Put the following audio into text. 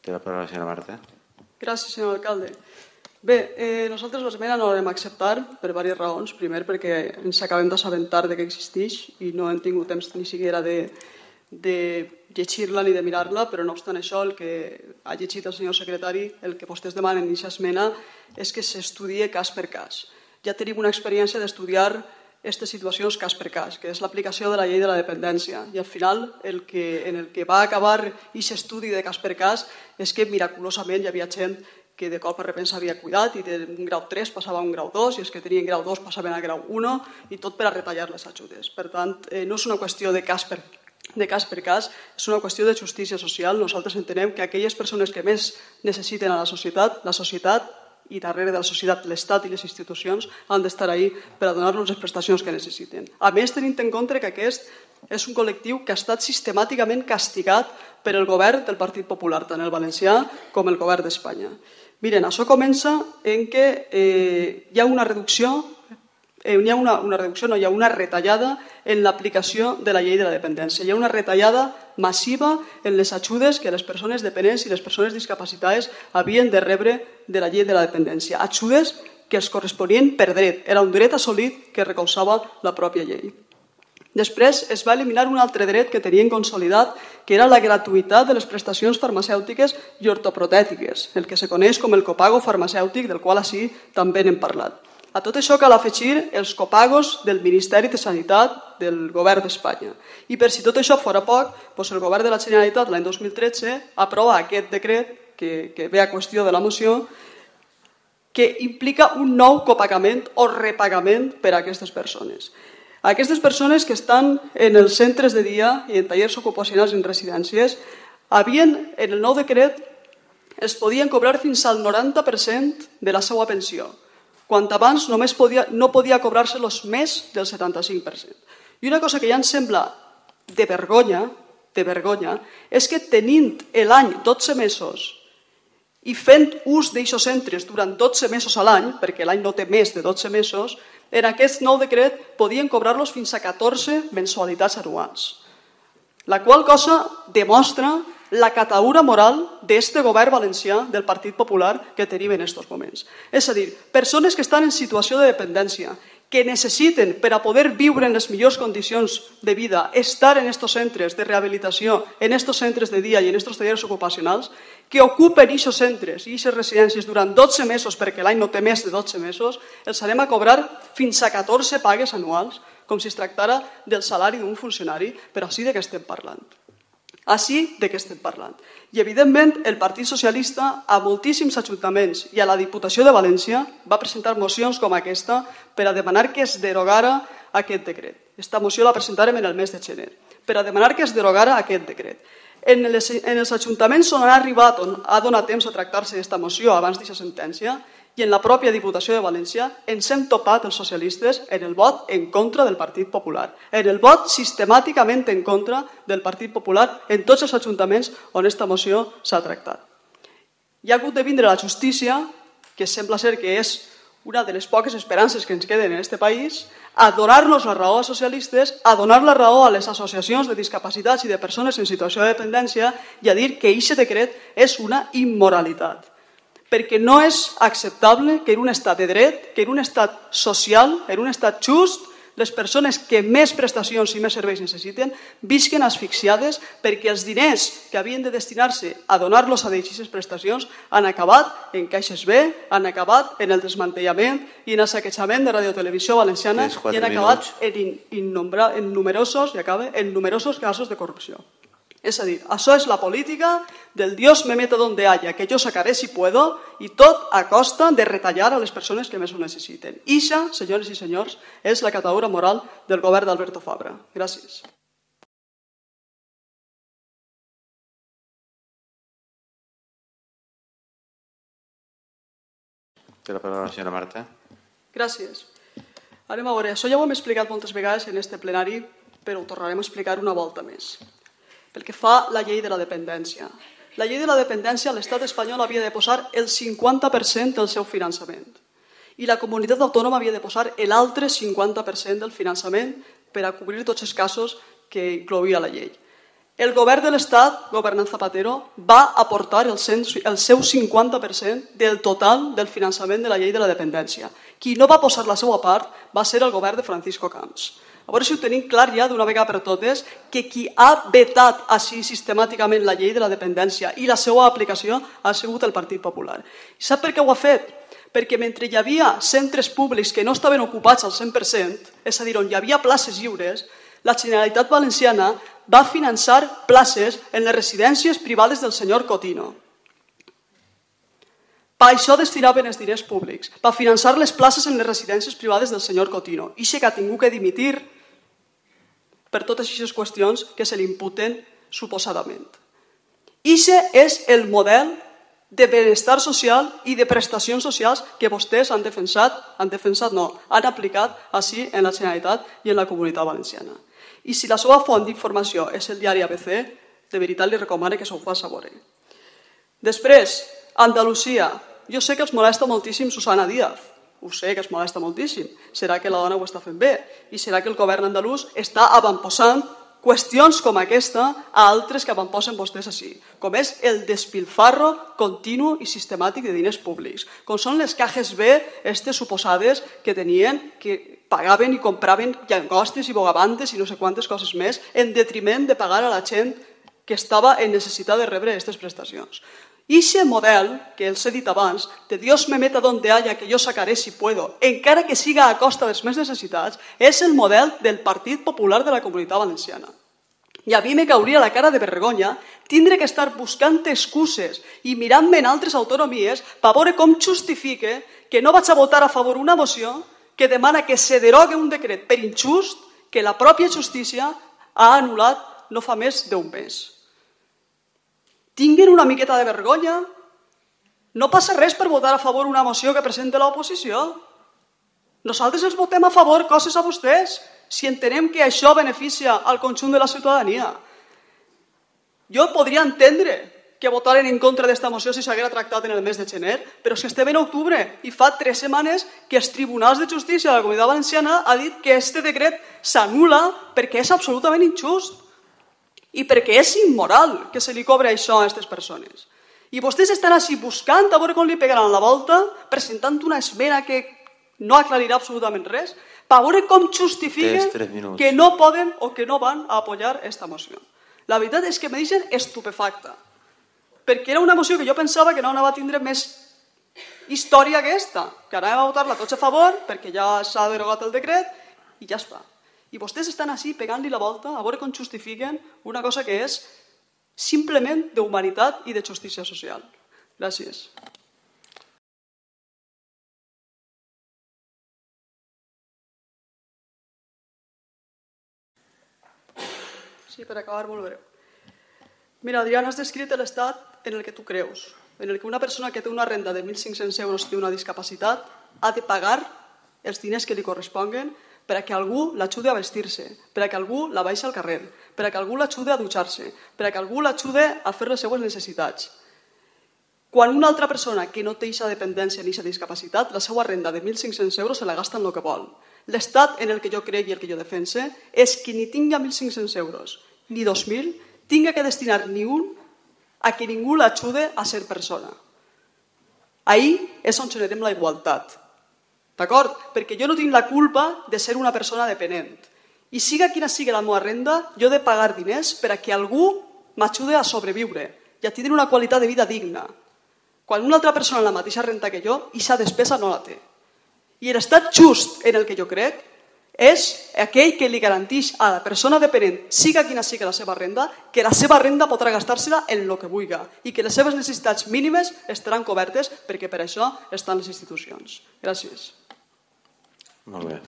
Té la paraula la senyora Marta. Gràcies, senyor alcalde. Bé, nosaltres l'esmena no l'hem acceptar per diverses raons. Primer, perquè ens acabem d'assabentar que existeix i no hem tingut temps ni siquiera de llegir-la ni de mirar-la, però no obstant això, el que ha llegit el senyor secretari, el que vostès demanen en aquesta esmena és que s'estudie cas per cas. Ja tenim una experiència d'estudiar aquestes situacions cas per cas, que és l'aplicació de la llei de la dependència. I al final, en el que va acabar aquest estudi de cas per cas és que miraculosament hi havia gent que de cop a repent s'havia cuidat i d'un grau 3 passava a un grau 2 i els que tenien grau 2 passaven a grau 1 i tot per a retallar les ajudes. Per tant, no és una qüestió de cas per cas, és una qüestió de justícia social. Nosaltres entenem que aquelles persones que més necessiten a la societat i darrere de la societat, l'Estat i les institucions han d'estar ahí per a donar-los les prestacions que necessiten. A més, tenint en compte que aquest és un col·lectiu que ha estat sistemàticament castigat per el govern del Partit Popular, tant el valencià com el govern d'Espanya. Miren, això comença en que hi ha una retallada en l'aplicació de la llei de la dependència. Hi ha una retallada massiva en les ajudes que les persones dependents i les persones discapacitades havien de rebre de la llei de la dependència. Ajudes que els corresponien per dret. Era un dret assolit que recolzava la pròpia llei. Després es va eliminar un altre dret que tenien consolidat, que era la gratuïtat de les prestacions farmacèutiques i ortoprotètiques, el que se coneix com el copago farmacèutic, del qual així també n'hem parlat. A tot això cal afegir els copagos del Ministeri de Sanitat del govern d'Espanya. I per si tot això fora poc, el govern de la Generalitat l'any 2013 aprova aquest decret que ve a qüestió de la moció, que implica un nou copagament o repagament per a aquestes persones. Aquestes persones que estan en els centres de dia i en tallers ocupacionals i en residències, en el nou decret es podien cobrar fins al 90% de la seva pensió, quan abans no podia cobrar-se-los més del 75%. I una cosa que ja ens sembla de vergonya, és que tenint l'any 12 mesos i fent ús d'aixos centres durant 12 mesos a l'any, perquè l'any no té més de 12 mesos, en aquest nou decret podien cobrar-los fins a 14 mensualitats anuals. La qual cosa demostra la catadura moral d'este govern valencià del Partit Popular que tenim en aquests moments. És a dir, persones que estan en situació de dependència, que necessiten per a poder viure en les millors condicions de vida, estar en aquests centres de rehabilitació, en aquests centres de dia i en aquests tallers ocupacionals, que ocupen aquests centres i aquestes residències durant 12 mesos, perquè l'any no té més de 12 mesos, els anem a cobrar fins a 14 pagues anuals, com si es tractara del salari d'un funcionari, però així de què estem parlant. I, evidentment, el Partit Socialista a moltíssims ajuntaments i a la Diputació de València va presentar mocions com aquesta per a demanar que es derogara aquest decret. Aquesta moció la presentarem en el mes de gener, per a demanar que es derogara aquest decret. En els ajuntaments on ha donat temps a tractar-se aquesta moció abans d'aquesta sentència, i en la pròpia Diputació de València ens hem topat els socialistes en el vot en contra del Partit Popular, en el vot sistemàticament en contra del Partit Popular en tots els ajuntaments on aquesta moció s'ha tractat. Hi ha hagut de vindre la justícia, que sembla ser que és una de les poques esperances que ens queden en aquest país, a donar-nos la raó als socialistes, a donar la raó a les associacions de discapacitats i de persones en situació de dependència i a dir que aquest decret és una immoralitat. Perquè no és acceptable que en un estat de dret, que en un estat social, en un estat just, les persones que més prestacions i més serveis necessiten visquen asfixiades perquè els diners que havien de destinar-se a donar-los a aquestes prestacions han acabat en caixes B, han acabat en el desmantellament i en el saquejament de Radiotelevisió Valenciana i han acabat en numerosos casos de corrupció. És a dir, això és la política del Dios me meta donde haya, que yo sacaré si puedo, i tot a costa de retallar a les persones que més ho necessiten. Ixa, senyores i senyors, és la catadura moral del govern d'Alberto Fabra. Gràcies. Té la paraula la senyora Marta. Gràcies. Anem a veure, això ja ho hem explicat moltes vegades en este plenari, però ho tornarem a explicar una volta més. Pel que fa a la llei de la dependència. La llei de la dependència, l'estat espanyol havia de posar el 50% del seu finançament i la comunitat autònoma havia de posar l'altre 50% del finançament per a cobrir tots els casos que incloïa la llei. El govern de l'Estat, governant Zapatero, va aportar el seu 50% del total del finançament de la llei de la dependència. Qui no va posar la seva part va ser el govern de Francisco Camps. A veure si ho tenim clar ja d'una vegada per totes, que qui ha vetat així sistemàticament la llei de la dependència i la seva aplicació ha sigut el Partit Popular. I sap per què ho ha fet? Perquè mentre hi havia centres públics que no estaven ocupats al 100%, és a dir, on hi havia places lliures, la Generalitat Valenciana va finançar places en les residències privades del senyor Cotino. Per això destinaven els diners públics, per finançar les places en les residències privades del senyor Cotino. I que ha tingut que dimitir per totes aquestes qüestions que se li imputen suposadament. Ixe és el model de benestar social i de prestacions socials que vostès han aplicat així en la Generalitat i en la Comunitat Valenciana. I si la seva font d'informació és el diari ABC, de veritat li recomano que s'ho faci saber. Després, Andalusia. Jo sé que els molesta moltíssim Susana Díaz. Ho sé que els molesta moltíssim. Serà que la dona ho està fent bé i serà que el govern andalús està avantposant qüestions com aquesta a altres que avantposen vostès així, com és el despilfarro continu i sistemàtic de diners públics, com són les cajes B, aquestes suposades que tenien, que pagaven i compraven llangostes i bogavantes i no sé quantes coses més, en detriment de pagar a la gent que estava en necessitat de rebre aquestes prestacions. I aquest model, que els he dit abans, de Dios me meta donde haya que yo sacaré si puedo, encara que siga a costa dels més necessitats, és el model del Partit Popular de la Comunitat Valenciana. I a mi me cauria la cara de vergonya tindre que estar buscant excuses i mirant-me en altres autonomies per veure com justifique que no vaig a votar a favor una moció que demana que se derogui un decret per injust que la pròpia justícia ha anul·lat no fa més d'un mes. Tinguin una miqueta de vergonya. No passa res per votar a favor una moció que presenta l'oposició. Nosaltres els votem a favor coses a vostès si entenem que això beneficia al conjunt de la ciutadania. Jo podria entendre que votaren en contra d'esta moció si s'haguera tractat en el mes de gener, però si estem en octubre i fa 3 setmanes que els tribunals de justícia de la Comunitat Valenciana ha dit que este decret s'anul·la perquè és absolutament injust i perquè és immoral que se li cobre això a aquestes persones. I vostès estan així buscant a veure com li pegaran la volta, presentant una esmena que no aclarirà absolutament res, per veure com justifiquen que no poden o que no van a apoyar aquesta moció. La veritat és que me deixen estupefacta, perquè era una moció que jo pensava que no anava a tindre més història que aquesta, que anàvem a votar-la tots a favor perquè ja s'ha derogat el decret i ja està. I vostès estan així pegant-li la volta a veure com justifiquen una cosa que és simplement d'humanitat i de justícia social. Gràcies. Sí, per acabar molt breu. Mira, Adriana, has descrit l'estat en el que tu creus, en el que una persona que té una renda de 1.500 euros i té una discapacitat ha de pagar els diners que li corresponguen per a que algú l'ajude a vestir-se, per a que algú la baixi al carrer, per a que algú l'ajude a dutxar-se, per a que algú l'ajude a fer les seues necessitats. Quan una altra persona que no té aquesta dependència ni aquesta discapacitat, la seva renda de 1.500 euros se la gasta en el que vol. L'estat en el que jo crec i el que jo defense és que ni tinga 1.500 euros ni 2.000, tinga que destinar ni un a que ningú l'ajude a ser persona. Ahí és on generem la igualtat. D'acord? Perquè jo no tinc la culpa de ser una persona dependent. I siga quina sigui la meva renda, jo he de pagar diners per a que algú m'ajude a sobreviure i a tenir una qualitat de vida digna. Quan una altra persona amb la mateixa renda que jo, aquesta despesa no la té. I l'estat just en el que jo crec és aquell que li garanteix a la persona dependent, siga quina sigui la seva renda, que la seva renda podrà gastar-se-la en el que vulgui i que les seves necessitats mínimes estaran cobertes perquè per això estan les institucions. Gràcies. Molt bé.